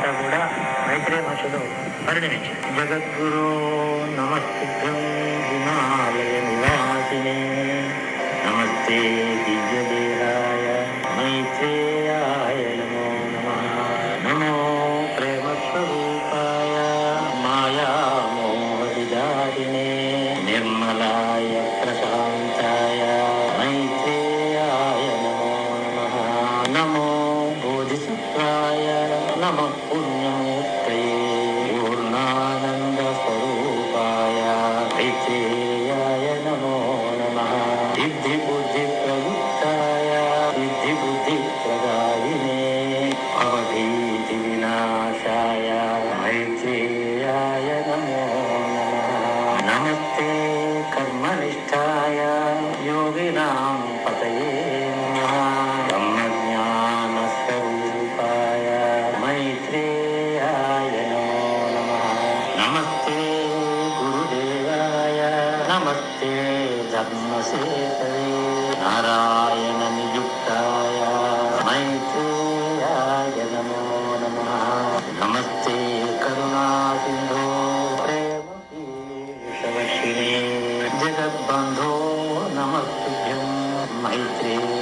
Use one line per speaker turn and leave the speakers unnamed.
అంతా కూడా మైత్రేయ భాషలో పరిణమించింది. జగద్గురు నమస్తుభ్యం హిమాలయ నివాసిని నమస్తే దివ్యదేహాయ మైత్రేయాయ నమో నమః. నమో ప్రేమ స్వరూపాయ మాయామోహవిదారిణే నిర్మలాయ ప్రశాంతాయ మైత్రేయాయ నమో నమః. నమో బోధిసత్వాయ నమః పుణ్యమూర్తయే పూర్ణానంద స్వరూపాయ మైత్రేయాయ నమో నమః. సిద్ధి బుద్ధి ప్రయుక్తాయ సిద్ధి బుద్ధి ప్రదాయినే అవధీతి వినాశాయ మైత్రేయాయ నమో నమః. నమస్తే కర్మనిష్టాయ యోగినాం పతయే నమః. బ్రహ్మజ్ఞాన స్వరూపాయ మైత్రేయాయ నమో నమః. నమస్తే గురుదేవాయ నమస్తే ధర్మసేతవే నారాయణ నియుక్తాయ మైత్రేయాయ నమో నమః. నమస్తే కరుణాసింధో ప్రేమపీయూషవర్షిణే జగద్బంధో నమస్తుభ్యం మైత్రేయ